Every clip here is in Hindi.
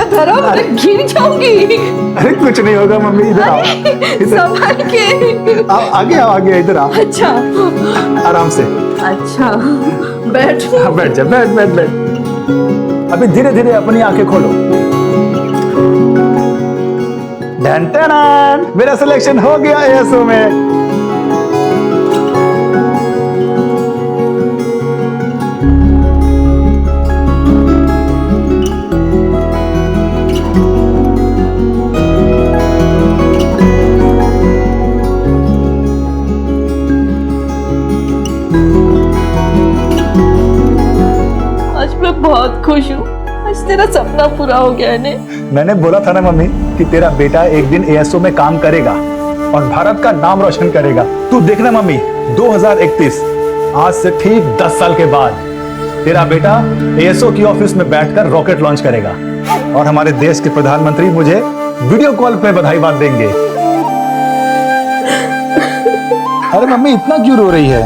धर्म, मैं गिर जाऊंगी। अरे कुछ नहीं होगा मम्मी, इधर आओ। संभाल के। आगे आओ, आगे इधर आओ। अच्छा आराम से। अच्छा बैठ। हाँ, बैठ जा, बैठ बैठ बैठ। अभी धीरे धीरे अपनी आंखें खोलो। डन टन, मेरा सिलेक्शन हो गया एएसओ में। आज मैं बहुत खुश हूँ, आज तेरा सपना पूरा हो गया है। मैंने बोला था ना मम्मी कि तेरा बेटा एक दिन एएसओ में काम करेगा और भारत का नाम रोशन करेगा। तू देखना मम्मी, 2031 आज से ठीक 10 साल के बाद तेरा बेटा एएसओ की ऑफिस में बैठकर रॉकेट लॉन्च करेगा और हमारे देश के प्रधानमंत्री मुझे वीडियो कॉल पे बधाई बात देंगे। अरे मम्मी इतना क्यों रो रही है?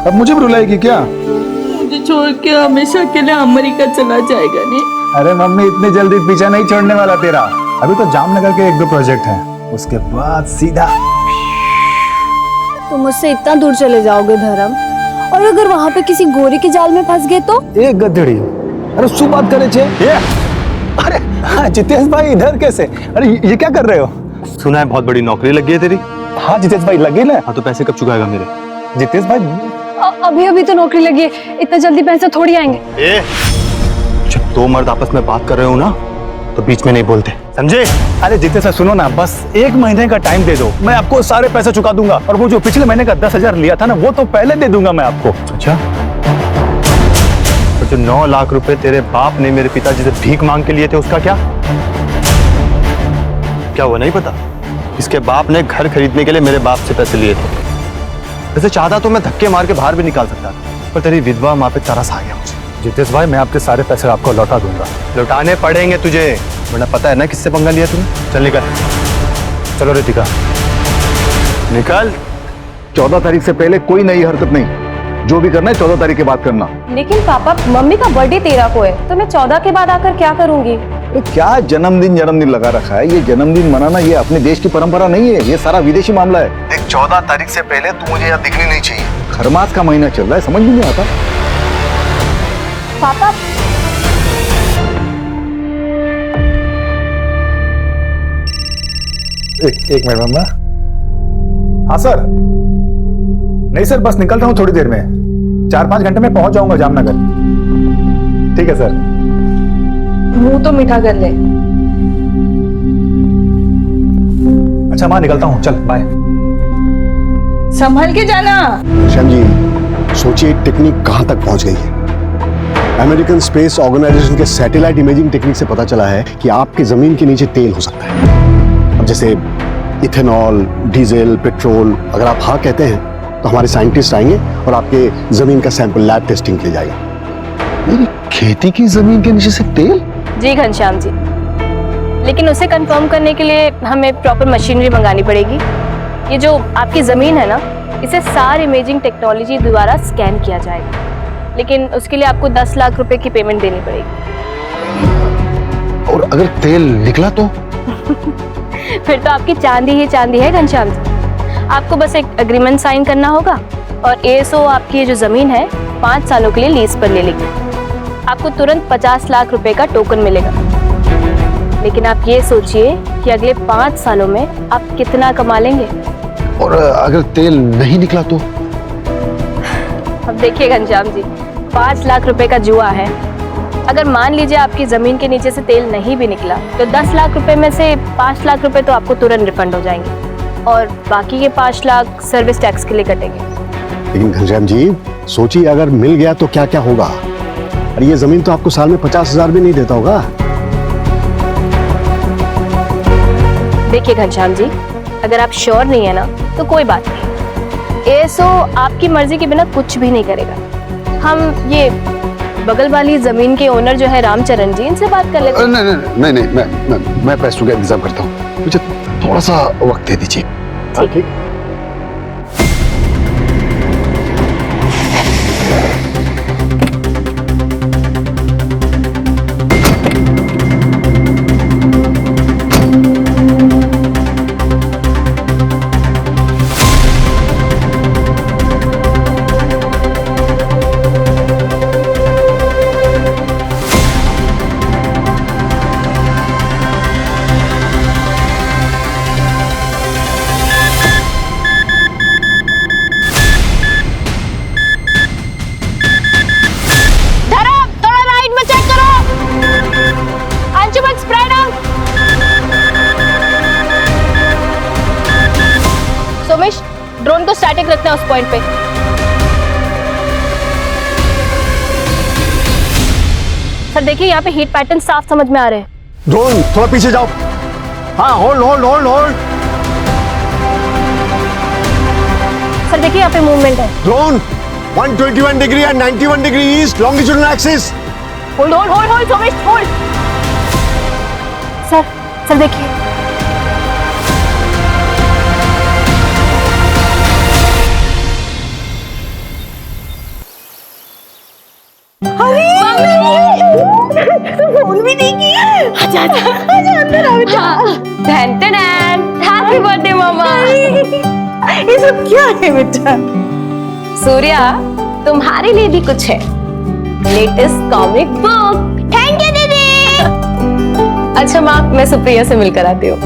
अब मुझे भी रुलाएगी क्या? मुझे छोड़ के हमेशा के लिए अमेरिका चला जाएगा नहीं? अरे मम्मी इतनी जल्दी पीछा नहीं छोड़ने वाला तेरा। अभी तो जामनगर के 1-2 प्रोजेक्ट हैं, उसके बाद सीधा। तुम मुझसे इतना दूर चले जाओगे धर्म, और अगर वहाँ पे किसी गोरी के जाल में फंस गए तो? एक गधेड़ी। अरे सु बात करे छे। अरे हाँ जितेश भाई इधर कैसे? अरे ये क्या कर रहे हो? सुना है बहुत बड़ी नौकरी लगी है तेरी। हाँ जितेश भाई लगी ना। हाँ तो पैसे कब चुकाएगा मेरे? जितेश भाई अभी अभी तो नौकरी लगी है, इतना जल्दी पैसे थोड़ी आएंगे। जब दो मर्द आपस में बात कर रहे हो ना तो बीच में नहीं बोलते, समझे? अरे जितेश भाई सुनो ना, बस 1 महीने का टाइम दे दो, मैं आपको सारे पैसे चुका दूंगा। और वो जो पिछले महीने का 10,000 लिया था ना, वो तो पहले दे दूंगा मैं आपको। अच्छा, तो जो 9 लाख रुपए तेरे बाप ने मेरे पिताजी से भीख मांग के लिए थे उसका क्या? क्या वो नहीं पता? इसके बाप ने घर खरीदने के लिए मेरे बाप से पैसे लिए थे। वैसे चाहता तो मैं धक्के मार के बाहर भी निकाल सकता था, पर तेरी विधवा माँ पे तरस आ गया मुझे। जितेश भाई मैं आपके सारे पैसे आपको लौटा दूंगा। लौटाने पड़ेंगे तुझे, वरना पता है ना किससे पंगा लिया तूने। चल निकल। चलो रितिका निकल। 14 तारीख से पहले कोई नई हरकत नहीं, जो भी करना है 14 तारीख के बाद करना। लेकिन पापा मम्मी का बर्थडे 13 को है, तो मैं 14 के बाद आकर क्या करूंगी? क्या जन्मदिन लगा रखा है? ये जन्मदिन मनाना ये अपने देश की परंपरा नहीं है, ये सारा विदेशी मामला है। देख 14 तारीख से पहले तू मुझे यहाँ दिखनी नहीं चाहिए। खरमास का महीना चल रहा है, समझ में नहीं आता। पापा एक मिनट मम्मा। हाँ सर। नहीं सर, बस निकलता हूँ थोड़ी देर में, 4-5 घंटे में पहुंच जाऊंगा जामनगर। ठीक है सर। मुंह तो मीठा कर ले। अच्छा माँ निकलता हूँ, चल बाय। संभल के जाना। श्याम जी सोचिए टेक्निक कहां तक पहुंच गई है। अमेरिकन स्पेस ऑर्गेनाइजेशन के सैटेलाइट इमेजिंग टेक्निक से पता चला है कि आपकी जमीन के नीचे तेल हो सकता है। अब जैसे इथेनॉल, डीजल, पेट्रोल। अगर आप हाँ कहते हैं तो हमारे साइंटिस्ट आएंगे और आपके जमीन का सैंपल लैब टेस्टिंग के लिए जाएगा। मेरी खेती की जमीन के नीचे से तेल? जी घनश्याम जी, लेकिन उसे कंफर्म करने के लिए हमें प्रॉपर मशीनरी मंगानी पड़ेगी। ये जो आपकी जमीन है ना, इसे सार इमेजिंग टेक्नोलॉजी द्वारा स्कैन किया जाएगा, लेकिन उसके लिए आपको 10 लाख रुपए की पेमेंट देनी पड़ेगी। और अगर तेल निकला तो? फिर तो आपकी चांदी ही चांदी है घनश्याम जी। आपको बस एक एग्रीमेंट साइन करना होगा और एएसओ आपकी ये जो जमीन है 5 सालों के लिए लीज पर ले लेगी। आपको तुरंत 50 लाख रुपए का टोकन मिलेगा। लेकिन आप ये सोचिए कि अगले 5 सालों में आप कितना कमा लेंगे। और अगर तेल नहीं निकला तो? अब देखिए घनश्याम जी, 5 लाख रुपए का जुआ है। अगर मान लीजिए आपकी जमीन के नीचे से तेल नहीं भी निकला तो 10 लाख रुपए में से 5 लाख रुपए तो आपको तुरंत रिफंड हो जाएंगे और बाकी के 5 लाख सर्विस टैक्स के लिए कटेंगे। लेकिन घनश्याम जी सोचिए अगर मिल गया तो क्या क्या होगा? और ये जमीन तो आपको साल में 50,000 भी नहीं देता होगा। देखिए घनश्याम जी, अगर आप श्योर नहीं है ना तो कोई बात नहीं, एएसओ आपकी मर्जी के बिना कुछ भी नहीं करेगा। हम ये बगल वाली जमीन के ओनर जो है रामचरण जी, इनसे बात कर लेते हैं। नहीं, मैं पैसों का इंतजाम करता हूँ, मुझे थोड़ा सा वक्त दे दीजिए। ठीक। स्टैटिक रखना उस पॉइंट पे। सर देखिए यहाँ पे हीट पैटर्न साफ समझ में आ रहे हैं। ड्रोन थोड़ा पीछे जाओ। हाँ, hold hold hold hold. Sir देखिए यहाँ पे मूवमेंट है। Drone 121 degree and 91 degree east longitudinal axis. Hold hold hold hold Somesh hold. Sir देखिए। फोन भी नहीं किया। आजा आजा आजा अंदर आओ बेटा। हैप्पी बर्थडे मामा। ये सब क्या है बेटा? सूर्या तुम्हारे लिए भी कुछ है, latest comic book. Thank you दीदी। अच्छा माँ, मैं सुप्रिया से मिलकर आती हूँ।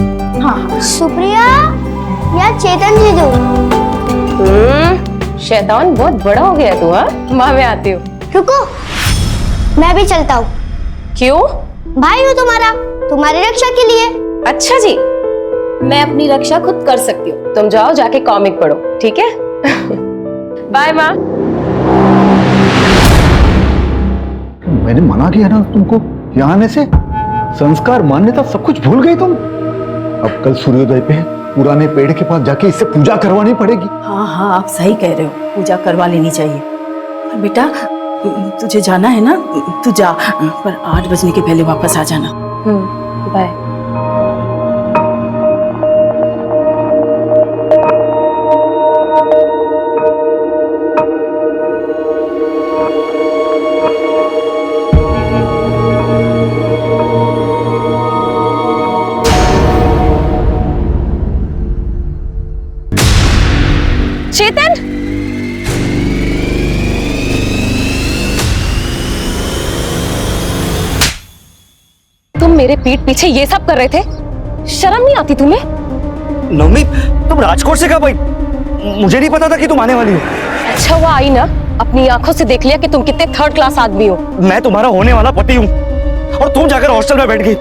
हाँ सुप्रिया या चेतन जी दो। शैतान बहुत बड़ा हो गया तू। हाँ माँ, मैं आती हूँ। रुको, मैं भी चलता हूँ। क्यों? भाई हूँ तुम्हारा, तुम्हारी रक्षा के लिए। अच्छा जी, मैं अपनी रक्षा खुद कर सकती हूँ। तुम जाओ जाके कॉमिक पढ़ो, ठीक है? बाय माँ। मैंने मना किया ना तुमको यहाँ आने से। संस्कार मान्यता सब कुछ भूल गई तुम। अब कल सूर्योदय पे पुराने पेड़ के पास जाके इससे पूजा करवानी पड़ेगी। हाँ हाँ, आप सही कह रहे हो, पूजा करवा लेनी चाहिए। बेटा तुझे जाना है ना, तू जा, पर 8 बजने के पहले वापस आ जाना। बाय। चेतन, तुम मेरे पीठ पीछे ये सब कर रहे थे? शर्म नहीं आती तुम्हें? नवमी, तुम राजकोट से कब आई? मुझे नहीं पता था कि तुम आने वाली हो। अच्छा हुआ आई ना, अपनी आंखों से देख लिया कि तुम कितने थर्ड क्लास आदमी हो। मैं तुम्हारा होने वाला पति हूँ और तुम जाकर हॉस्टल में बैठ गई,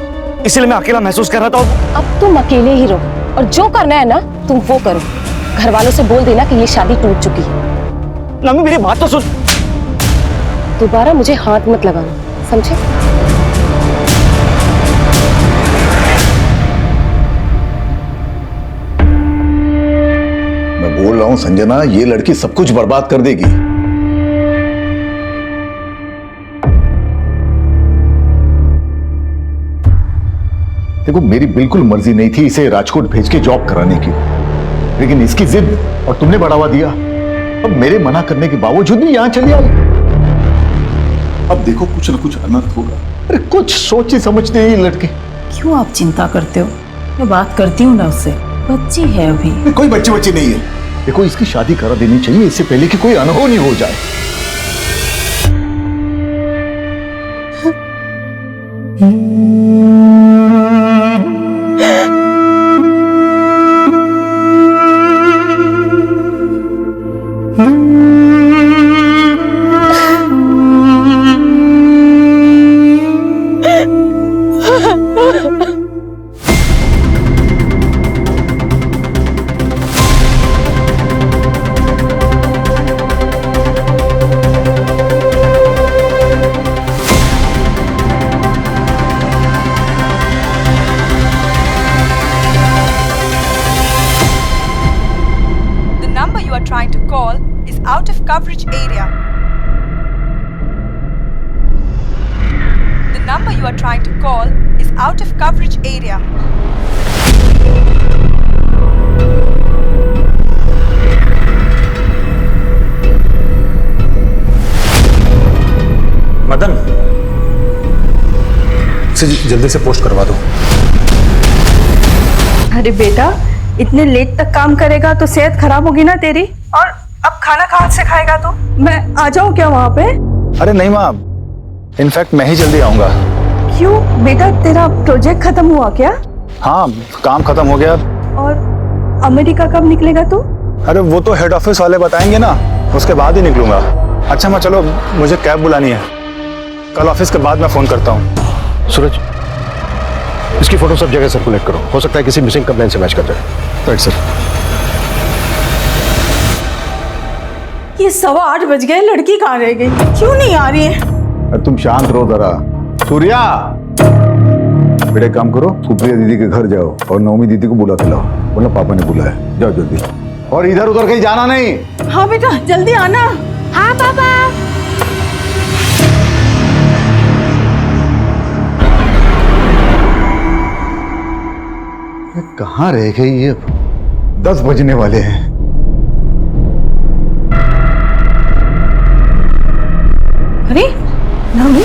इसलिए मैं अकेला महसूस कर रहा था। अब तुम अकेले ही रहो और जो करना है ना तुम वो करो। घर वालों से बोल देना कि ये शादी टूट चुकी है। नवमी मेरी बात तो सुन। दोबारा मुझे हाथ मत लगाना, समझे? मैं बोल रहा हूँ संजना, ये लड़की सब कुछ बर्बाद कर देगी। देखो, मेरी बिल्कुल मर्जी नहीं थी इसे राजकोट भेज के जॉब कराने की, लेकिन इसकी जिद और तुमने बढ़ावा दिया। अब मेरे मना करने के बावजूद भी यहां चली आई। अब देखो कुछ न कुछ अनर्थ होगा। अरे कुछ सोची समझते हैं ये लड़के। क्यों आप चिंता करते हो? मैं बात करती हूँ ना उससे, बच्ची है अभी। कोई बच्चे नहीं है। देखो, इसकी शादी करा देनी चाहिए इससे पहले कि कोई अनहोनी हो जाए। You are trying to call is out of coverage area. The number you are trying to call is out of coverage area. Madan, इसे जल्दी से पोस्ट करवा दो। अरे बेटा, इतने लेट तक काम करेगा तो सेहत खराब होगी ना तेरी। और अब खाना कहाँ से खाएगा तू? मैं आ जाऊँ क्या वहाँ पे? अरे नहीं माँ, इनफैक्ट मैं ही जल्दी आऊंगा। क्यों बेटा, तेरा प्रोजेक्ट खत्म हुआ क्या? हाँ, काम खत्म हो गया। और अमेरिका कब निकलेगा तू? अरे वो तो हेड ऑफिस वाले बताएंगे ना, उसके बाद ही निकलूंगा। अच्छा माँ, चलो मुझे कैब बुलानी है, कल ऑफिस के बाद मैं फोन करता हूँ। सूरज, इसकी फोटो सब जगह सर्कुलेट करो, हो सकता है किसी मिसिंग कंप्लेंट से मैच कर जाए। Right sir. ये 8:15 बज गए, लड़की कहाँ रह गई? क्यों नहीं आ रही है? अरे तुम शांत रहो जरा। सूर्या, बेटा एक काम करो, सुप्रिया दीदी के घर जाओ और नवमी दीदी को बुला के लाओ, बोला पापा ने बुलाया। जाओ जल्दी, और इधर उधर कहीं जाना नहीं। हाँ बेटा, जल्दी आना। हाँ पापा। कहाँ रह गई ये? 10 बजने वाले हैं। अरे नवमी,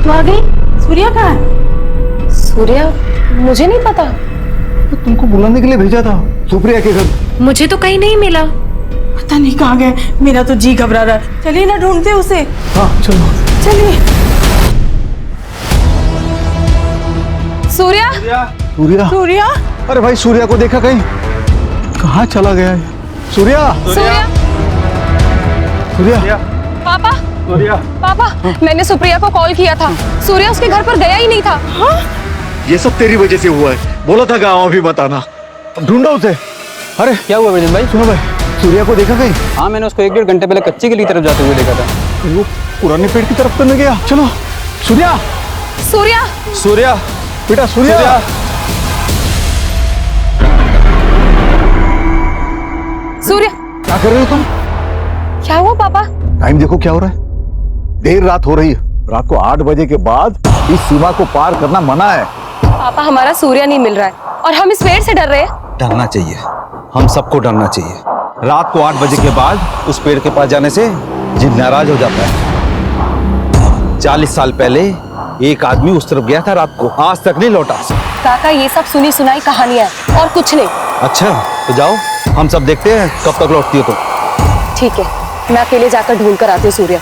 तू आ गई? सूर्या कहाँ है? सूर्या, मुझे नहीं पता। तो तुमको बुलाने के लिए भेजा था सुप्रिया के घर। मुझे तो कहीं नहीं मिला। पता नहीं कहाँ गए, मेरा तो जी घबरा रहा है। चलिए ना ढूंढते उसे। हाँ चलो। चलिए। सूर्या, सूर्या, सूर्या, अरे भाई सूर्या को देखा कहीं? कहाँ चला गया है? सूर्या, सूर्या, सूर्या, पापा, पापा, मैंने सुप्रिया को कॉल किया था। सूर्या उसके घर पर गया ही नहीं था। ये सब तेरी वजह से हुआ है। बोला था गाँव अभी बताना। अब ढूंढो उसे। अरे क्या हुआ विजन भाई? सुनो भाई, सूर्या को देखा कहीं? हाँ, मैंने उसको 1-1.5 घंटे पहले कच्ची गली तरफ जाते हुए देखा था। वो पुराने पेड़ की तरफ तो नहीं गया? चलो। सूर्या, सूर्या, सूर्या, बेटा सूर्या, सूर्या, क्या कर रहे हो तुम? क्या हुआ पापा? टाइम देखो क्या हो रहा है। देर रात हो रही है। रात को 8 बजे के बाद इस सीमा को पार करना मना है। पापा, हमारा सूर्या नहीं मिल रहा है और हम इस पेड़ से डर रहे हैं। डरना चाहिए, हम सबको डरना चाहिए। रात को 8 बजे के बाद उस पेड़ के पास जाने से जिन नाराज हो जाता है। 40 साल पहले एक आदमी उस तरफ गया था रात को, आज तक नहीं लौटा। काका, ये सब सुनी सुनाई कहानियां हैं और कुछ नहीं। अच्छा तो जाओ, हम सब देखते हैं कब तक लौटती हो तुम। ठीक है, मैं अकेले जाकर ढूंढ कर आती हूँ सूर्या।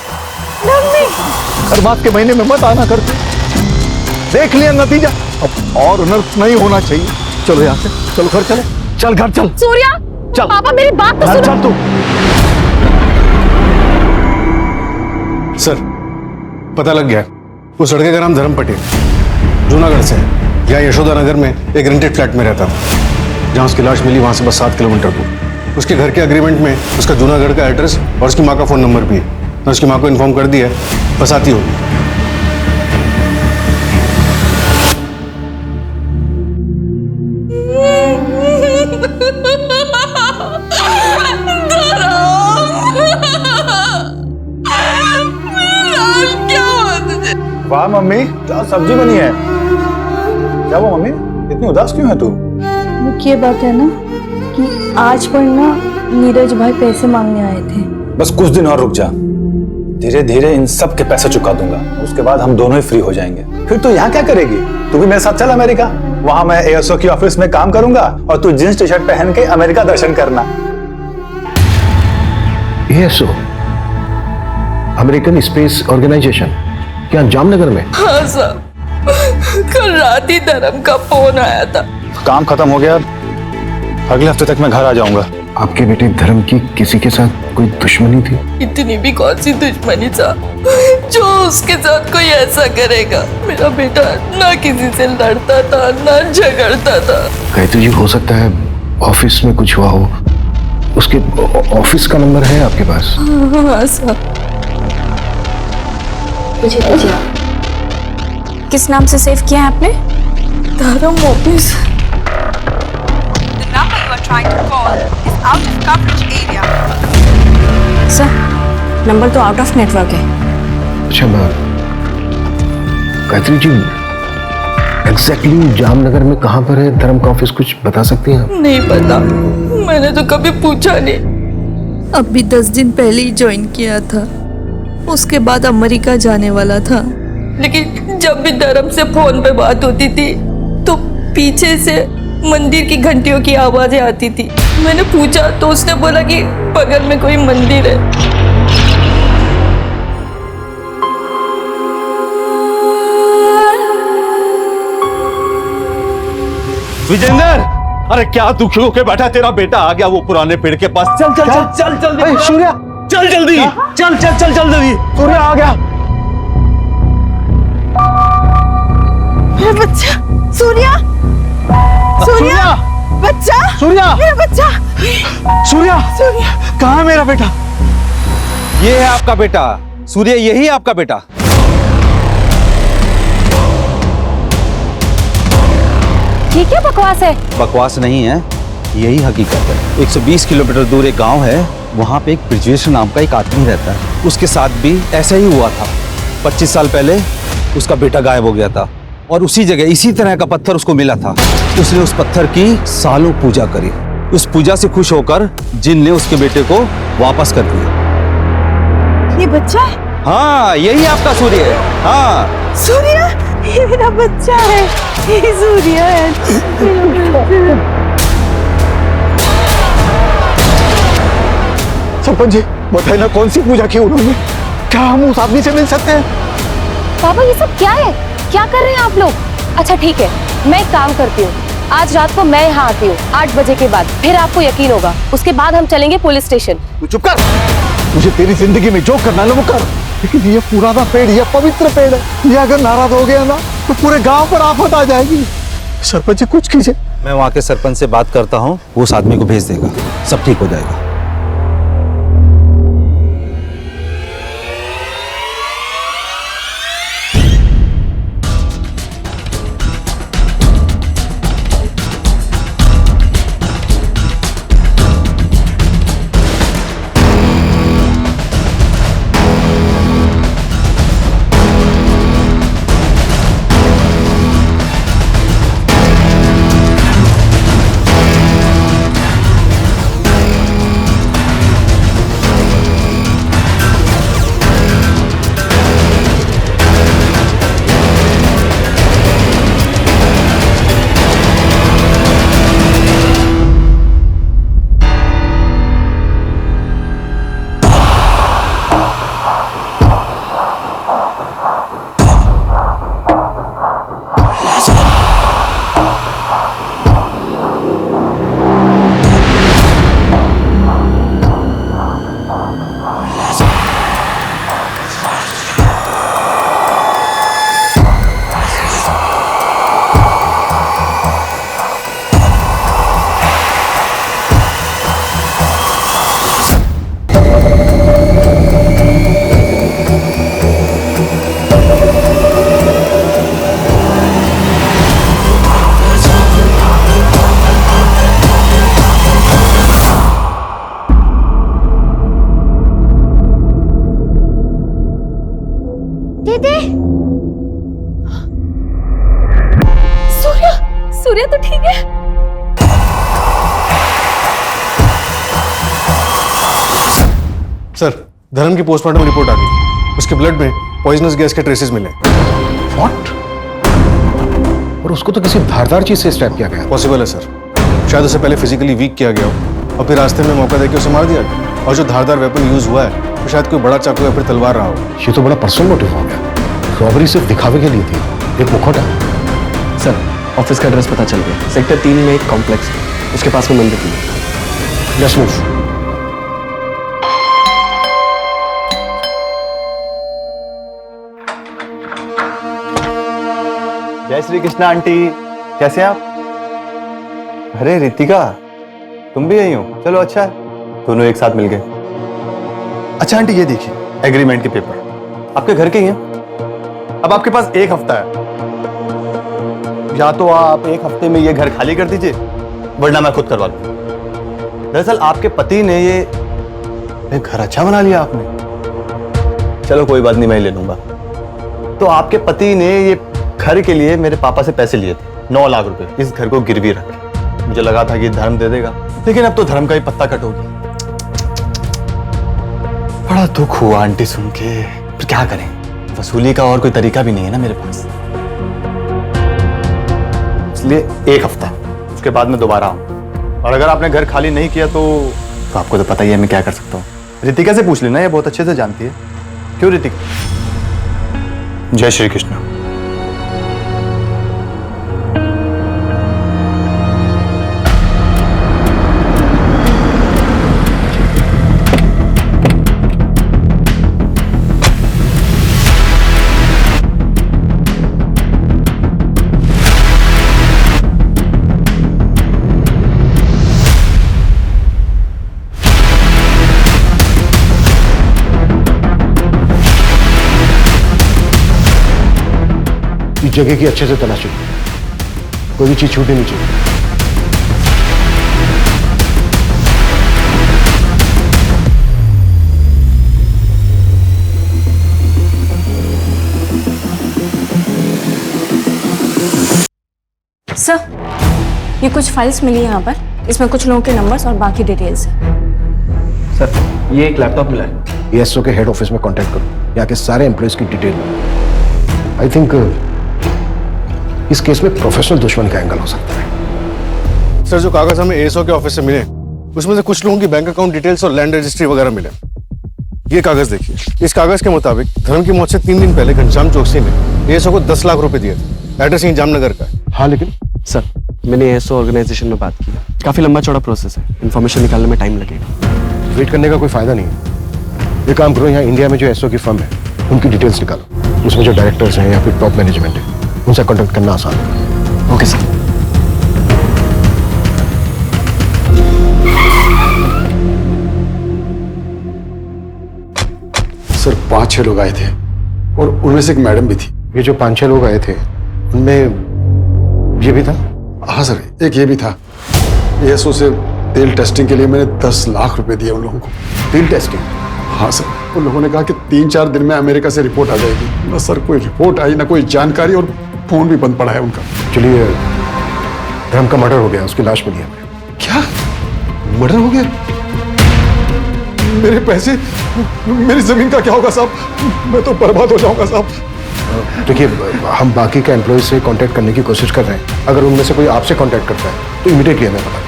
हर मास के महीने में मत आना करते। देख लिया नतीजा, अब और अनर्थ नहीं होना चाहिए। चलो यहाँ से, चलो घर चले। चल घर चल। सूर्या, चल। पापा मेरी बात तो घर सुनो। चल तू। सर, पता लग गया। उस लड़के का नाम धर्म पटेल, जूनागढ़ से है। यहाँ यशोदा नगर में एक रेंटेड फ्लैट में रहता था। जहाँ उसकी लाश मिली वहाँ से बस 7 किलोमीटर दूर। उसके घर के एग्रीमेंट में उसका जूनागढ़ का एड्रेस और उसकी माँ का फ़ोन नंबर भी है। मैं उसकी माँ को इन्फॉर्म कर दिया है, बस आती होगी। वाह मम्मी, क्या सब्जी बनी है? क्या वो मम्मी, इतनी उदास क्यों है तू? मुख्य बात है ना कि आज पर ना नीरज भाई पैसे मांगने आए थे। बस कुछ दिन और रुक जा, धीरे धीरे इन सब के पैसे चुका दूंगा। उसके बाद हम दोनों ही फ्री हो जाएंगे। फिर तू यहाँ क्या करेगी? तू भी मेरे साथ चल अमेरिका। वहां मैं एएसओ की ऑफिस में काम करूंगा और तू जींस टी शर्ट पहन के अमेरिका दर्शन करना। एएसओ, अमेरिकन स्पेस ऑर्गेनाइजेशन, क्या जामनगर में? हाँ सर, कल रात ही धर्म का फोन आया था। काम खत्म हो गया, अगले हफ्ते तक मैं घर आ जाऊंगा। आपके बेटे धर्म की किसी के साथ कोई दुश्मनी थी? इतनी भी कौन सी दुश्मनी था जो उसके साथ कोई ऐसा करेगा। मेरा बेटा ना किसी से लड़ता था ना झगड़ता था। कहते जी हो सकता है ऑफिस में कुछ हुआ हो। उसके ऑफिस का नंबर है आपके पास? हाँ सर। किस नाम से सेव किया है आपने? धर्म office. The number you are trying to call is out of coverage area. Sir, number तो आउट ऑफ नेटवर्क है। अच्छा गायत्री जी, एग्जैक्टली जामनगर में कहाँ पर है धर्म का ऑफिस, कुछ बता सकती हैं आप? नहीं पता, मैंने तो कभी पूछा नहीं। अभी 10 दिन पहले ही ज्वाइन किया था। उसके बाद अमेरिका जाने वाला था, लेकिन जब भी धर्म से फोन पे बात होती थी तो पीछे से मंदिर की घंटियों की आवाजें आती थी। मैंने पूछा तो उसने बोला कि बगल में कोई मंदिर है। विजेंद्र, अरे क्या दुखी होके बैठा? तेरा बेटा आ गया वो पुराने पेड़ के पास। चल चल चल चल जल्दी। सूर्या, चल जल्दी, चल चल चल चल जल्दी। सूर्या आ गया। मेरा बच्चा सूर्या, सूर्या, बच्चा, सूर्या, मेरा बच्चा, सूर्या, सूर्या, कहाँ है मेरा बेटा? ये है आपका बेटा सूर्य, यही आपका बेटा। ये क्या बकवास है? बकवास नहीं है, यही हकीकत है। 120 किलोमीटर दूर एक गांव है, वहां पे एक ब्रिजेश नाम का एक आदमी रहता है। उसके साथ भी ऐसा ही हुआ था। 25 साल पहले उसका बेटा गायब हो गया था और उसी जगह इसी तरह का पत्थर उसको मिला था। उसने उस पत्थर की सालों पूजा करी। उस पूजा से खुश होकर जिन ने उसके बेटे को वापस कर दिया। ये बच्चा है? हाँ, यही आपका सूर्य है। हाँ सूर्य, ये मेरा बच्चा है, ये सूर्य है। सरपंच जी बताइए ना, कौन सी पूजा की उन्होंने? क्या हम उस आदमी से मिल सकते हैं? बाबा ये सब क्या है? क्या कर रहे हैं आप लोग? अच्छा ठीक है, मैं एक काम करती हूँ, आज रात को मैं यहाँ आती हूँ 8 बजे के बाद, फिर आपको यकीन होगा। उसके बाद हम चलेंगे पुलिस स्टेशन। तू चुप कर। मुझे तेरी जिंदगी में जो करना है वो कर, लेकिन ये पुराना पेड़, ये पवित्र पेड़ है, ये अगर नाराज हो गया ना तो पूरे गांव पर आफत आ जाएगी। सरपंच जी कुछ कीजिए। मैं वहाँ के सरपंच से बात करता हूँ, वो उस आदमी को भेज देगा, सब ठीक हो जाएगा। सूर्य तो ठीक है। सर, धर्म की पोस्टमार्टम रिपोर्ट आ गई। उसके ब्लड में पॉइजनस गैस के ट्रेसेस मिले। व्हाट? और उसको तो किसी धारदार चीज से स्ट्रैप किया गया। पॉसिबल है सर, शायद उसे पहले फिजिकली वीक किया गया हो और फिर रास्ते में मौका देकर उसे मार दिया गया। और जो धारदार वेपन यूज हुआ है वो शायद कोई बड़ा चाकू या फिर तलवार रहा हो। ये तो बड़ा पर्सनल मोटिव हो गया। रॉबरी सिर्फ दिखावे के लिए थी, एक मुखौटा। सर, ऑफिस का एड्रेस पता चल गया। सेक्टर 3 में एक कॉम्प्लेक्स है, उसके पास में मंदिर है। Let's move. जय श्री कृष्णा आंटी, कैसे हैं आप? अरे रितिका, तुम भी यही हो? चलो अच्छा है, दोनों एक साथ मिल गए। अच्छा आंटी, ये देखिए एग्रीमेंट के पेपर आपके घर के ही हैं। अब आपके पास एक हफ्ता है, या तो आप एक हफ्ते में ये घर खाली कर दीजिए, वरना मैं खुद करवा लूंगा। दरअसल आपके पति ने ये घर अच्छा बना लिया आपने। चलो कोई बात नहीं, मैं ले लूंगा। तो आपके पति ने ये घर के लिए मेरे पापा से पैसे लिए थे, 9 लाख रुपए, इस घर को गिरवी रख के। मुझे लगा था कि धर्म दे देगा, लेकिन अब तो धर्म का ही पत्ता कट हो गया। बड़ा दुख हुआ आंटी सुन के, पर क्या करें, वसूली का और कोई तरीका भी नहीं है ना मेरे पास। इसलिए एक हफ्ता, उसके बाद मैं दोबारा आऊं। और अगर आपने घर खाली नहीं किया तो आपको तो पता ही है मैं क्या कर सकता हूँ। रितिका से पूछ लेना, ये बहुत अच्छे से जानती है। क्यों रितिका? जय श्री कृष्ण। जगह की अच्छे से तलाशी लो, कोई भी चीज छूटनी नहीं चाहिए। सर, ये कुछ फाइल्स मिली यहाँ पर, इसमें कुछ लोगों के नंबर्स और बाकी डिटेल्स हैं। सर, ये एक लैपटॉप मिला है। एएसओ के हेड ऑफिस में कांटेक्ट करो, यहाँ के सारे एम्प्लॉयज की डिटेल। आई थिंक इस केस में प्रोफेशनल दुश्मन का एंगल हो सकता है। सर, जो कागज हमें एएसओ के ऑफिस से मिले उसमें से कुछ लोगों की बैंक अकाउंट डिटेल्स और लैंड रजिस्ट्री वगैरह मिले। ये कागज देखिए, इस कागज के मुताबिक धर्म की मौत से 3 दिन पहले घनश्याम चौकसी ने एएसओ को 10 लाख रुपए दिए थे। एड्रेस यहीं जामनगर का है। हाँ, लेकिन सर, मैंने एएसओ ऑर्गेनाइजेशन में बात की है। काफी लंबा चौड़ा प्रोसेस है, इन्फॉर्मेशन निकालने में टाइम लगेगा। वेट करने का कोई फायदा नहीं है। ये काम करो, यहाँ इंडिया में जो एसओ की फर्म है उनकी डिटेल्स निकालो, उसमें जो डायरेक्टर्स हैं या फिर टॉप मैनेजमेंट है उनसे कॉन्टेक्ट करना आसान है। Okay sir. सर, 5-6 लोग आए थे और उनमें से एक मैडम भी थी। ये जो 5-6 लोग आए थे उनमें ये भी था? हाँ सर, एक ये भी था। एएसओ से तेल टेस्टिंग के लिए मैंने 10 लाख रुपए दिए उन लोगों को। तेल टेस्टिंग? हाँ सर, उन लोगों ने कहा कि 3-4 दिन में अमेरिका से रिपोर्ट आ जाएगी। ना सर, कोई रिपोर्ट आई ना कोई जानकारी, और फोन भी बंद पड़ा है उनका। चलिए, धर्म का मर्डर हो गया, उसकी लाश मिली हमें। क्या मर्डर हो गया? मेरे पैसे, मेरी जमीन का क्या होगा साहब? मैं तो बर्बाद हो जाऊंगा साहब। देखिए, हम बाकी के एम्प्लॉय से कांटेक्ट करने की कोशिश कर रहे हैं। अगर उनमें से कोई आपसे कांटेक्ट करता है तो इमीडिएटली हमें बता।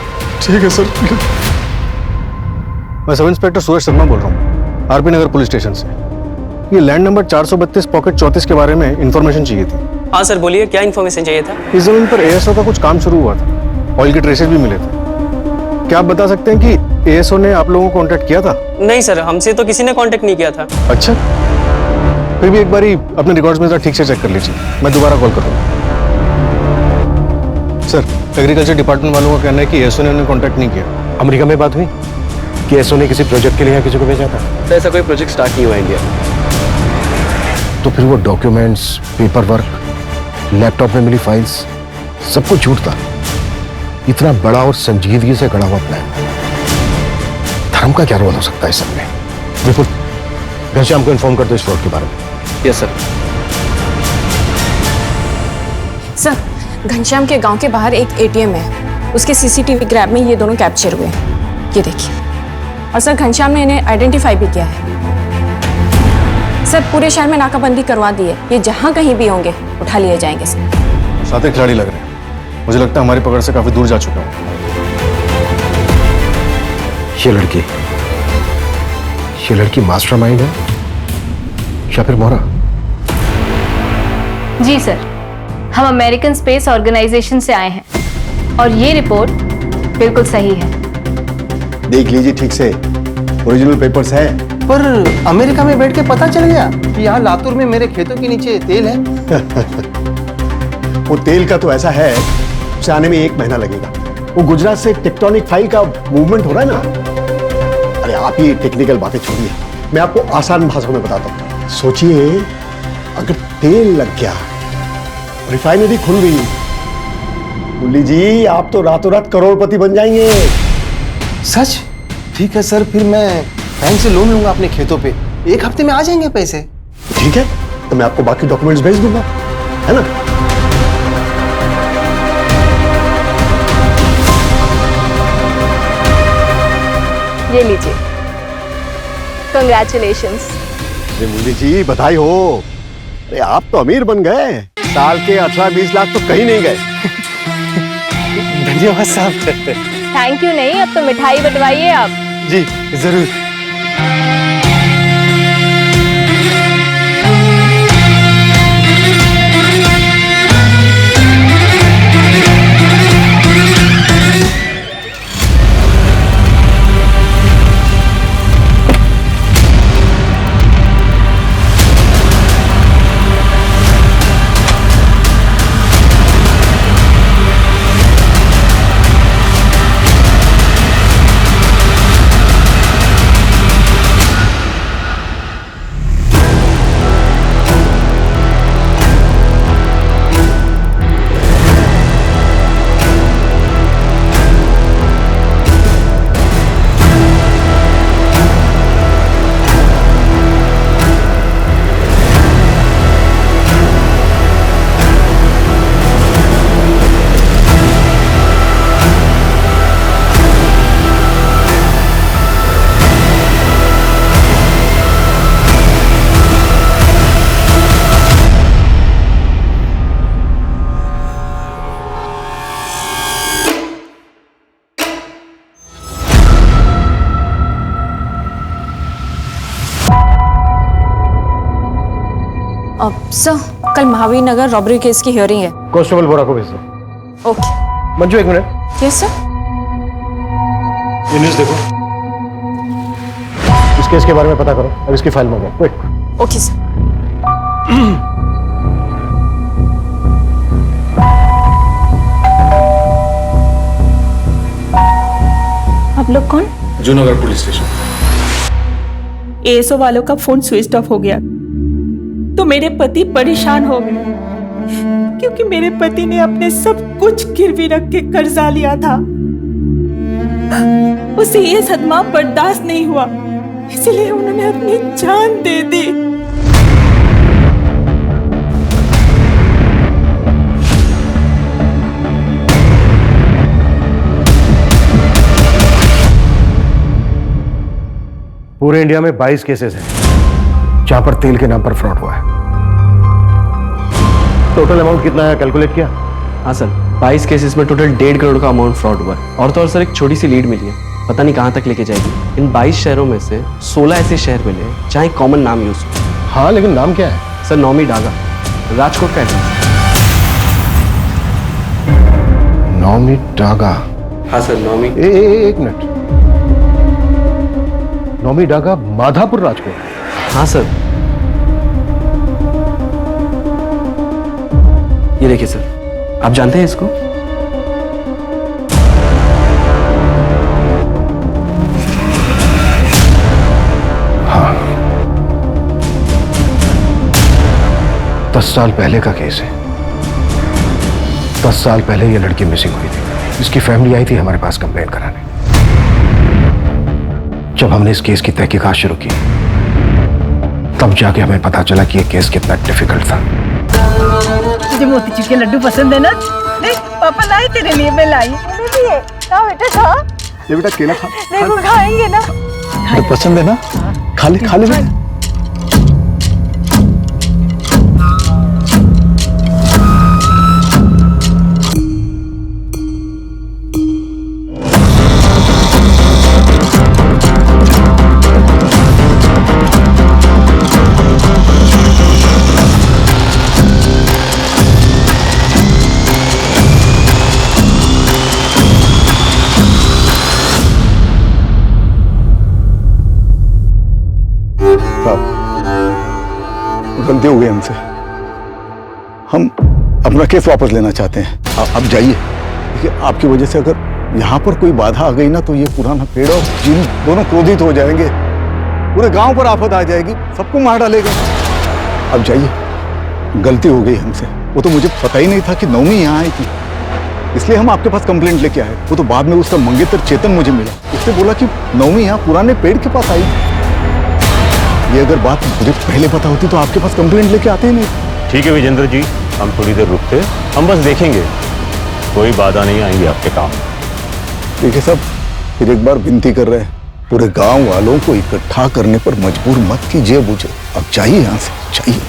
ठीक है सर। मैं सब इंस्पेक्टर सूरज शर्मा बोल रहा हूँ, आरपी नगर पुलिस स्टेशन से। ये लैंड नंबर 432 पॉकेट 34 के बारे में इंफॉर्मेशन चाहिए थी। हाँ सर, बोलिए, क्या इन्फॉर्मेशन चाहिए था? इस जमीन पर एएसओ का कुछ काम शुरू हुआ था, ऑयल के ट्रेसेस भी मिले थे। क्या आप बता सकते हैं कि एएसओ ने आप लोगों को कांटेक्ट किया था? नहीं सर, हमसे तो किसी ने कांटेक्ट नहीं किया था। अच्छा, फिर भी एक बारी अपने रिकॉर्ड्स में जरा ठीक से चेक कर लीजिए, मैं दोबारा कॉल करूँगा। सर, एग्रीकल्चर डिपार्टमेंट वालों का कहना है कि एएसओ ने उन्हें कांटेक्ट नहीं किया। अमेरिका में बात हुई कि एएसओ ने किसी प्रोजेक्ट के लिए यहाँ किसी को भेजा था? तो ऐसा कोई प्रोजेक्ट स्टार्ट नहीं हुआ इंडिया में। तो फिर वो डॉक्यूमेंट्स, पेपर वर्क, लैपटॉप में मिली फाइल्स, सब कुछ झूठ था। इतना बड़ा और संजीदगी से गढ़ा हुआ प्लान, धर्म का क्या रोल हो सकता है इस सब में? बिल्कुल, घनश्याम को इन्फॉर्म कर दो इस फ्रॉड के बारे में। Yes sir. सर, घनश्याम के गांव के बाहर एक एटीएम है, उसके सीसीटीवी ग्रैब में ये दोनों कैप्चर हुए हैं, ये देखिए। और सर, घनश्याम ने इन्हें आइडेंटिफाई भी किया है। सर, पूरे शहर में नाकाबंदी करवा दी है, ये जहां कहीं भी होंगे उठा लिए जाएंगे सर। साथ खिलाड़ी लग रहे हैं, मुझे लगता है हमारी पकड़ से काफी दूर जा चुका है। ये लड़की मास्टरमाइंड है या फिर मोहरा? जी सर, हम अमेरिकन स्पेस ऑर्गेनाइजेशन से आए हैं और ये रिपोर्ट बिल्कुल सही है। देख लीजिए ठीक से, ओरिजिनल पेपर्स हैं। पर अमेरिका में बैठ के पता चल गया कि यहाँ लातूर में मेरे खेतों के नीचे तेल है। वो तेल का तो ऐसा है, उसे आने में 1 महीना लगेगा। वो गुजरात से टेक्टोनिक फाइल का मूवमेंट हो रहा है ना। अरे आप ये टेक्निकल बातें छोड़िए, मैं आपको आसान भाषा में बताता हूँ। सोचिए, अगर तेल लग गया, रिफाइनरी खुल गई, मुरली जी आप तो रातों रात करोड़पति बन जाएंगे। सच? ठीक है सर, फिर मैं बैंक से लोन लूंगा अपने खेतों पे, 1 हफ्ते में आ जाएंगे पैसे। ठीक है, तो मैं आपको बाकी डॉक्यूमेंट्स भेज दूंगा, है ना? ये लीजिए, कंग्रेचुलेशंस। अरे मुरली जी, बधाई हो। अरे आप तो अमीर बन गए, साल के 18-20 लाख तो कहीं नहीं गए। धन्यवाद साहब। थैंक यू नहीं, अब तो मिठाई बंटवाइए आप। जी जरूर। अब सर कल महावीर नगर रॉबरी केस की हियरिंग है। कांस्टेबल बोरा को भेज दो। ओके। मंजू एक मिनट। Yes sir. ये न्यूज़ देखो, इस केस के बारे में पता करो और इसकी फाइल मंगाओ। क्विक। Okay sir. आप लोग कौन? Junagadh police station. एएसओ वालों का फोन स्विच ऑफ हो गया तो मेरे पति परेशान हो गए, क्योंकि मेरे पति ने अपने सब कुछ गिरवी रख के कर्जा लिया था। उसे ये सदमा बर्दाश्त नहीं हुआ, इसलिए उन्होंने अपनी जान दे दी। पूरे इंडिया में 22 केसेस हैं जहां पर तेल के नाम पर फ्रॉड हुआ है। टोटल अमाउंट कितना है कैलकुलेट किया? हाँ सर, 22 केसेस में टोटल 1.5 करोड़ का अमाउंट फ्रॉड हुआ है। और तो और सर एक छोटी सी लीड मिली है, पता नहीं कहाँ तक लेके जाएगी। इन 22 शहरों में से 16 ऐसे शहर मिले जहाँ एक कॉमन नाम यूज हो। हाँ, लेकिन नाम क्या है? सर नौमी डागा, राजकोट का एड्रेस। नौमी डागा। हाँ सर, नौमी। एक मिनट, नौमी डागा माधापुर राजकोट। हाँ सर, ये देखिए सर, आप जानते हैं इसको? हाँ, 10 साल पहले का केस है। 10 साल पहले ये लड़की मिसिंग हुई थी। इसकी फैमिली आई थी हमारे पास कंप्लेंट कराने। जब हमने इस केस की तहकीकात शुरू की तब जाके हमें पता चला कि ये केस कितना डिफिकल्ट था। तुझे मोतीचूर के लड्डू पसंद है ना? देख पापा लाए तेरे लिए, मैं लाई। खा बेटा खा। ये बेटा केला खा। देखो खाएंगे ना। तो पसंद है ना? खा ले बेटा। गलती हो गई हमसे, हम अपना केस वापस लेना चाहते हैं। आप जाइए। देखिए, आपकी वजह से अगर यहाँ पर कोई बाधा आ गई ना तो ये पुराना पेड़ और जिन दोनों क्रोधित हो जाएंगे, पूरे गांव पर आफत आ जाएगी, सबको मार डालेगा। अब जाइए, गलती हो गई हमसे। वो तो मुझे पता ही नहीं था कि नौमी यहाँ आई थी, इसलिए हम आपके पास कंप्लेंट लेके आए। वो तो बाद में उसका मंगेतर चेतन मुझे मिला, उसने बोला कि नौमी यहाँ पुराने पेड़ के पास आई थी। ये अगर बात मुझे पहले पता होती तो आपके पास कंप्लेंट लेके आते ही नहीं। ठीक है विजेंद्र जी, हम थोड़ी देर रुकते, हम बस देखेंगे, कोई बाधा नहीं आएंगी आपके काम। ठीक है साहब, फिर एक बार विनती कर रहे हैं, पूरे गांव वालों को इकट्ठा करने पर मजबूर मत कीजिए मुझे। अब चाहिए यहाँ से, चाहिए।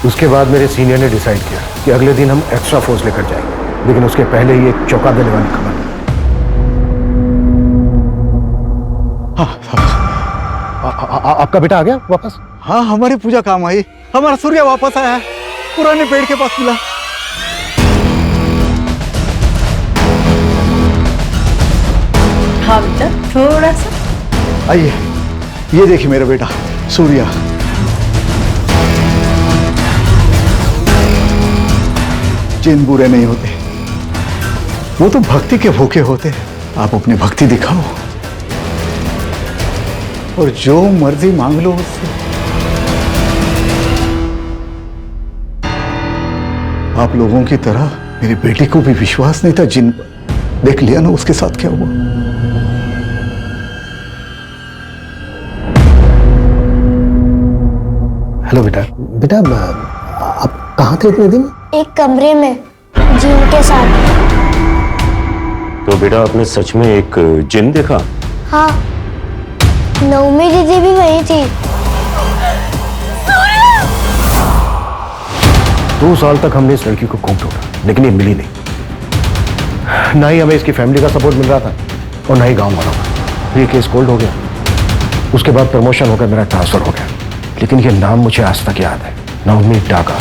उसके बाद मेरे सीनियर ने डिसाइड किया कि अगले दिन हम एक्स्ट्रा फोर्स लेकर जाएंगे, लेकिन उसके पहले ही एक चौंका देने वाली खबर। आपका बेटा आ गया वापस? हाँ, हमारी पूजा काम आई, हमारा सूर्य वापस आया है, पुराने पेड़ के पास मिला। हाँ बेटा, थोड़ा सा आइए, ये देखिए मेरा बेटा सूर्या। जिन बुरे नहीं होते, वो तो भक्ति के भूखे होते हैं। आप अपनी भक्ति दिखाओ और जो मर्जी मांग लो उससे। आप लोगों की तरह मेरी बेटी को भी विश्वास नहीं था जिन पर। देख लिया ना उसके साथ क्या हुआ। हेलो बेटा। बेटा, आप कहाँ थे इतने दिन? एक कमरे में जिन के साथ। तो बेटा, आपने सच में एक जिन देखा? हाँ, नौमी दीदी भी वही थी। 2 साल तक हमने इस लड़की को खूब ढूंढा, लेकिन ये मिली नहीं। ना ही हमें इसकी फैमिली का सपोर्ट मिल रहा था और ना ही गांव वालों का। ये केस कोल्ड हो गया, उसके बाद प्रमोशन होकर मेरा ट्रांसफर हो गया, लेकिन ये नाम मुझे आज तक याद है। नवमी डागा,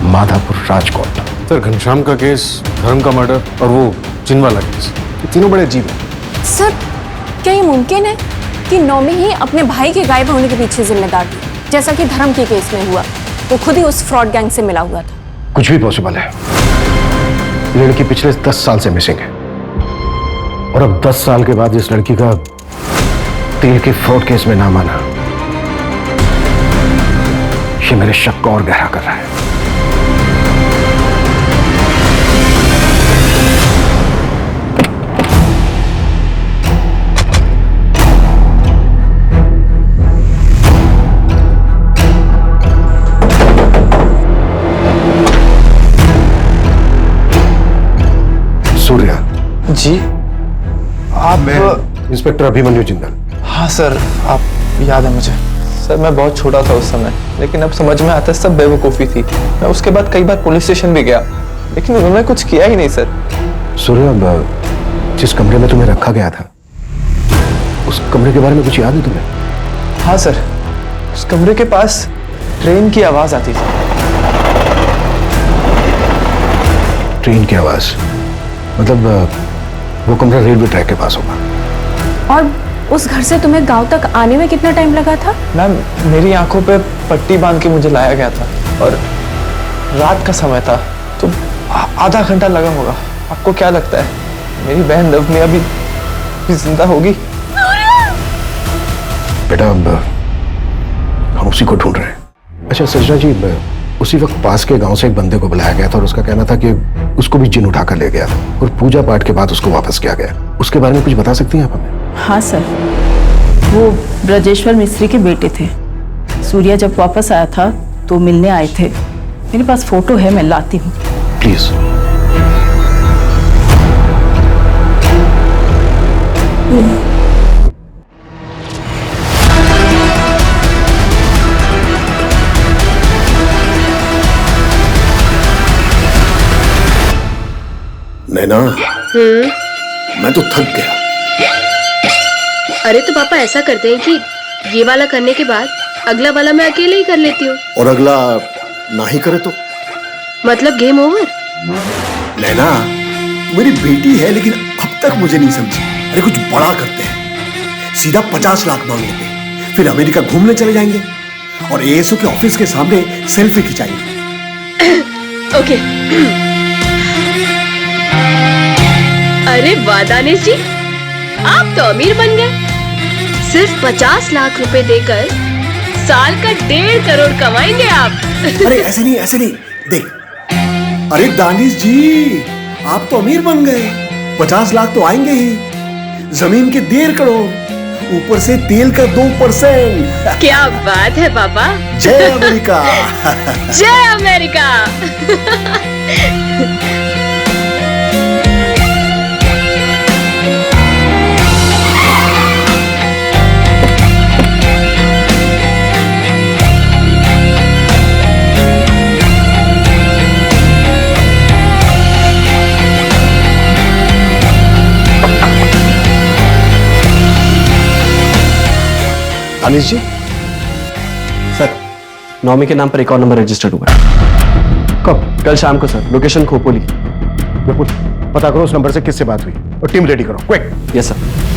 माधापुर, राजकोट। सर घनश्याम का केस, धर्म का मर्डर और वो जिन वाला केस, ये तीनों बड़े अजीब है। सर क्या ये मुमकिन है कि नौमी ही अपने भाई के गायब होने के पीछे जिम्मेदार थी, जैसा कि धर्म के केस में हुआ? वो खुद ही उस फ्रॉड गैंग से मिला हुआ था। कुछ भी पॉसिबल है। लड़की पिछले 10 साल से मिसिंग है और अब 10 साल के बाद इस लड़की का तेल के फ्रॉड केस में नाम आना, ये मेरे शक को और गहरा कर रहा है। सूर्या जी, आप? मैं इंस्पेक्टर अभिमन्यु जिंदल। हाँ सर, आप याद है मुझे। सर मैं बहुत छोटा था उस समय, लेकिन अब समझ में आता है सब बेवकूफ़ी थी। मैं उसके बाद कई बार पुलिस स्टेशन भी गया, लेकिन उन्होंने कुछ किया ही नहीं सर। सूर्या, जिस कमरे में तुम्हें रखा गया था, उस कमरे के बारे में कुछ याद है तुम्हें? हाँ सर, उस कमरे के पास ट्रेन की आवाज़ आती थी। ट्रेन की आवाज़? मतलब वो कमरा रेलवे ट्रैक के पास होगा। और उस घर से तुम्हें गांव तक आने में कितना टाइम लगा था? मैम, मेरी आंखों पे पट्टी बांध के मुझे लाया गया था और रात का समय था, तो आधा घंटा लगा होगा। आपको क्या लगता है मेरी बहन नवमी अभी जिंदा होगी? बेटा, अब हम उसी को ढूंढ रहे हैं। अच्छा सजना जी, उसी वक्त पास के गांव से एक बंदे को बुलाया गया था और उसका कहना था कि उसको भी जिन उठा कर ले गया था और पूजा पाठ के बाद उसको वापस किया गया। उसके बारे में कुछ बता सकती हैं आप हमें? हाँ सर, वो ब्रजेश्वर मिस्त्री के बेटे थे। सूर्या जब वापस आया था तो मिलने आए थे। मेरे पास फोटो है, मैं लाती हूँ। प्लीज। नैना, मैं तो थक गया। अरे तो पापा ऐसा करते हैं कि ये वाला करने के बाद अगला वाला मैं अकेले ही कर लेती हूँ। और अगला ना ही करे तो? मतलब गेम ओवर? नैना, मेरी बेटी है लेकिन अब तक मुझे नहीं समझी। अरे कुछ बड़ा करते हैं, सीधा 50 लाख मांग लेते हैं, फिर अमेरिका घूमने चले जाएंगे और एएसओ के ऑफिस के सामने सेल्फी खिंचाएंगे। ओके। अरे वाह दानिश जी, आप तो अमीर बन गए। सिर्फ 50 लाख रुपए देकर साल का 1.5 करोड़ कमाएंगे आप। अरे ऐसे नहीं, ऐसे नहीं, देख। अरे दानिश जी, आप तो अमीर बन गए, 50 लाख तो आएंगे ही, जमीन के 1.5 करोड़, ऊपर से तेल का 2%। क्या बात है पापा। जय अमेरिका। जय अमेरिका। दानिश जी। सर, नौमी के नाम पर एक और नंबर रजिस्टर्ड हुआ है। कब? कल शाम को सर, लोकेशन खोपोली। बिल्कुल, पता करो उस नंबर से किससे बात हुई और टीम रेडी करो, क्विक। Yes sir.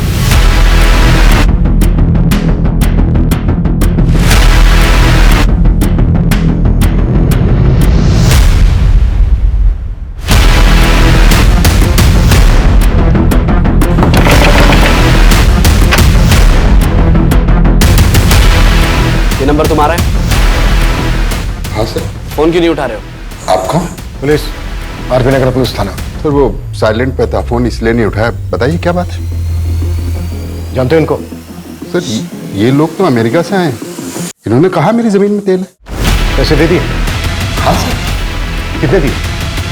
ये नंबर तुम्हारा है? हाँ सर। फोन क्यों नहीं उठा रहे हो? आप कौन? पुलिस, आरपी नगर पुलिस थाना। सर वो साइलेंट पे था, फोन इसलिए नहीं उठाया। बताइए क्या बात है? जानते हो इनको? सर ये लोग तो अमेरिका से आए हैं, इन्होंने कहा मेरी जमीन में तेल है। पैसे दे दिए? हाँ सर। कितने दिए?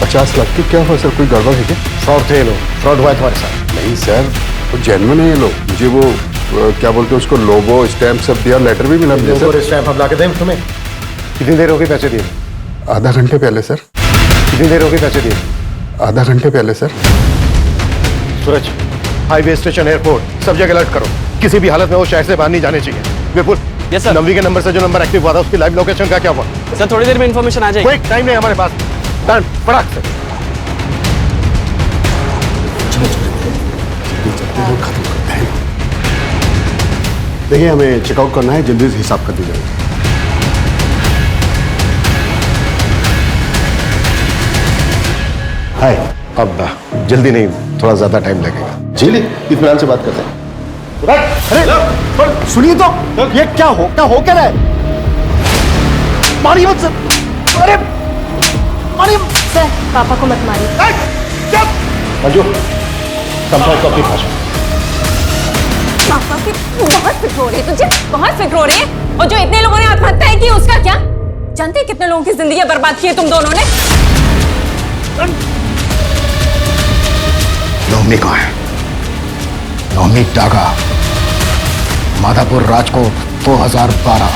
50 लाख की। क्या हुआ सर, कोई गड़बड़ है क्या? फ्रॉड थे ये लोग, फ्रॉड हुआ है तुम्हारे साथ। नहीं सर, वो जेन्युइन है ये लोग। मुझे वो क्या बोलते हैं उसको, लोगो स्टैम्प सब दिया, लेटर भी मिला मुझे सर। स्टैम्प हम ला के दें तुम्हें? कितनी देर हो गई पैसे दिए? आधा घंटे पहले सर। कितनी देर हो गई पैसे दिए? आधा घंटे पहले सर। सूरज, हाईवे स्टेशन, एयरपोर्ट, सब जगह अलर्ट करो। किसी भी हालत में वो शहर से बाहर नहीं जाने चाहिए। विपुल, यस सर। नवी के नंबर से जो नंबर एक्टिव हुआ था उसकी लाइव लोकेशन का क्या हुआ? सर थोड़ी देर में इन्फॉर्मेशन आ जाएगी। कोई टाइम नहीं हमारे पास। टर्न फटाक से। खत्म करते हैं। देखिए हमें चेकआउट करना है, जल्दी से हिसाब कर दीजिएगा। हाय। अब जल्दी नहीं, थोड़ा ज्यादा टाइम लगेगा। जी इत्मीनान से बात करते हैं। अरे सुनिए तो, ये क्या हो क्या रहा है? मारिए मत सर। अरे मारिए सर, पापा को मत मारिए। मंजू, संपर्क अपनी भाषा। पापा की बहुत फिक्र हो रही है तुझे, बहुत फिक्र हो रही है। और जो इतने लोगों ने आत्महत्या की उसका क्या? जानते हैं कितने लोगों की जिंदगी बर्बाद की है तुम दोनों ने? नवमी कहाँ है? नवमी डागा, माधापुर, राजकोट, 2012।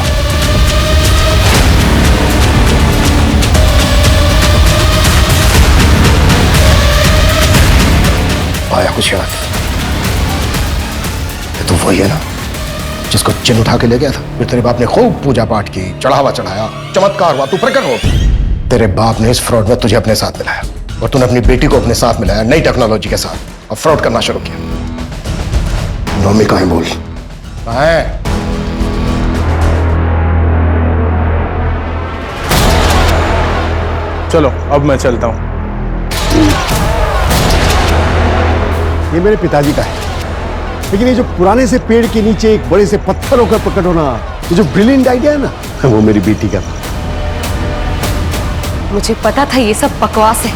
आया कुछ याद? ये तो वही है ना जिसको चिन्ह उठा के ले गया था। फिर तेरे बाप ने खूब पूजा पाठ की, चढ़ावा चढ़ाया, चमत्कार हुआ, तू प्रकट हो। तेरे बाप ने इस फ्रॉड में तुझे अपने साथ मिलाया और तूने अपनी बेटी को अपने साथ मिलाया नई टेक्नोलॉजी के साथ और फ्रॉड करना शुरू किया। नवमी कहाँ है बोल? कहाँ है? चलो अब मैं चलता हूँ। ये मेरे पिताजी का है, लेकिन ये जो पुराने से पेड़ के नीचे एक बड़े से पत्थर होकर प्रकट होना, ये जो ब्रिलियंट आइडिया है ना, वो मेरी बेटी का था। मुझे पता था ये सब बकवास है,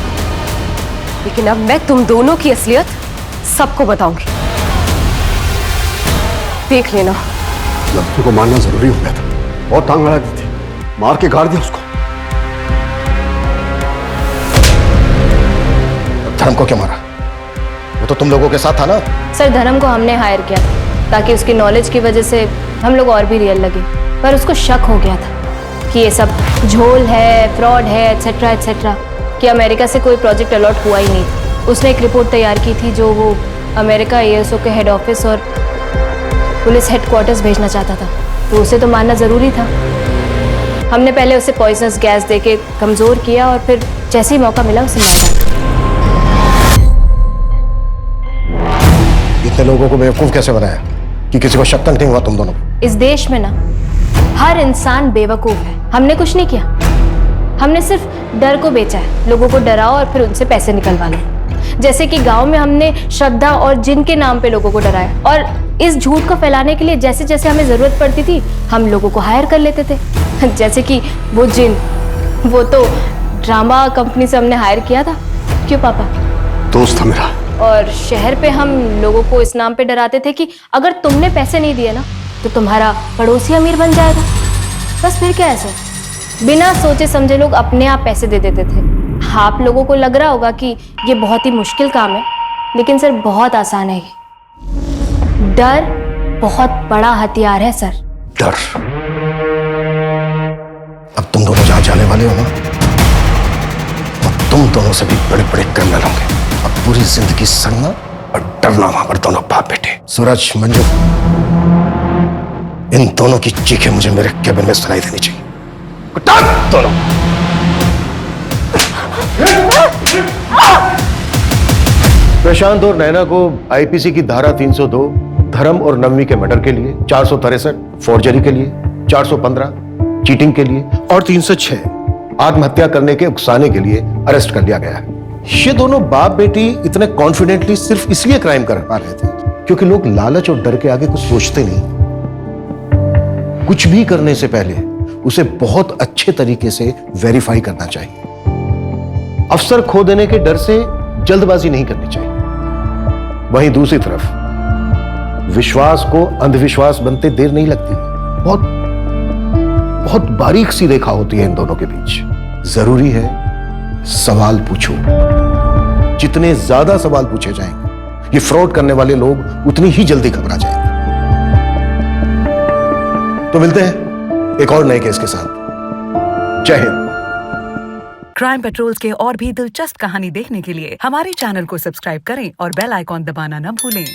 लेकिन अब मैं तुम दोनों की असलियत सबको बताऊंगी। देख लेना। लड़की को मारना जरूरी हो गया था, बहुत टांग अड़ा दी थी, मार के गाड़ दिया उसको। धर्म को क्यों मारा? वो तो तुम लोगों के साथ था ना? सर, धर्म को हमने हायर किया था ताकि उसकी नॉलेज की वजह से हम लोग और भी रियल लगे, पर उसको शक हो गया था कि ये सब झोल है, फ्रॉड है, एटसेट्रा एटसेट्रा, कि अमेरिका से कोई प्रोजेक्ट अलॉट हुआ ही नहीं था। उसने एक रिपोर्ट तैयार की थी जो वो अमेरिका ASO के हेड ऑफिस और पुलिस हेडक्वार्टर्स भेजना चाहता था, तो उसे तो मारना ज़रूरी था। हमने पहले उसे पॉइजनस गैस देके कमज़ोर किया और फिर जैसे ही मौका मिला उसे मारा। इतने लोगों को बेवकूफ कैसे बनाया कि किसी को शक तक नहीं हुआ तुम दोनों? इस देश में ना हर इंसान बेवकूफ है। हमने कुछ नहीं किया, हमने सिर्फ डर को बेचा है। लोगों को डराओ और फिर उनसे पैसे निकलवा लो। जैसे कि गांव में हमने श्रद्धा और जिन के नाम पे लोगों को डराया, और इस झूठ को फैलाने के लिए जैसे जैसे हमें जरूरत पड़ती थी हम लोगों को हायर कर लेते थे। जैसे कि वो जिन, वो तो ड्रामा कंपनी से हमने हायर किया था। क्यों पापा? दोस्त था मेरा। और शहर पे हम लोगों को इस नाम पे डराते थे कि अगर तुमने पैसे नहीं दिए ना तो तुम्हारा पड़ोसी अमीर बन जाएगा। बस फिर क्या है सर, बिना सोचे समझे लोग अपने आप पैसे दे देते थे। आप लोगों को लग रहा होगा कि ये बहुत ही मुश्किल काम है, लेकिन सर बहुत आसान है ये। डर बहुत बड़ा हथियार है सर। डर? अब तुम दोनों जहां जाने वाले हो ना, अब तुम दोनों से भी बड़े बड़े क्रिमिनल होंगे। अब पूरी जिंदगी सड़ना और डरना वहां पर दोनों बाप बेटे। सूरज, मंजू, इन दोनों की चीखें मुझे मेरे केबिन में सुनाई देनी चाहिए। दोनों प्रशांत और नैना को आईपीसी की धारा 302 धर्म और नवमी के मर्डर के लिए, 463 फॉर्जरी के लिए, 415 चीटिंग के लिए और 306 आत्महत्या करने के उकसाने के लिए अरेस्ट कर लिया गया है। ये दोनों बाप बेटी इतने कॉन्फिडेंटली सिर्फ इसलिए क्राइम कर पा रहे थे क्योंकि लोग लालच और डर के आगे कुछ सोचते नहीं। कुछ भी करने से पहले उसे बहुत अच्छे तरीके से वेरीफाई करना चाहिए। अफसर खो देने के डर से जल्दबाजी नहीं करनी चाहिए। वहीं दूसरी तरफ विश्वास को अंधविश्वास बनते देर नहीं लगती। बहुत बारीक सी रेखा होती है इन दोनों के बीच। जरूरी है सवाल पूछो। जितने ज्यादा सवाल पूछे जाएंगे ये फ्रॉड करने वाले लोग उतनी ही जल्दी घबरा जाएंगे। तो मिलते हैं एक और नए केस के साथ। जय हिंद। क्राइम पेट्रोल्स के और भी दिलचस्प कहानी देखने के लिए हमारे चैनल को सब्सक्राइब करें और बेल आइकॉन दबाना न भूलें।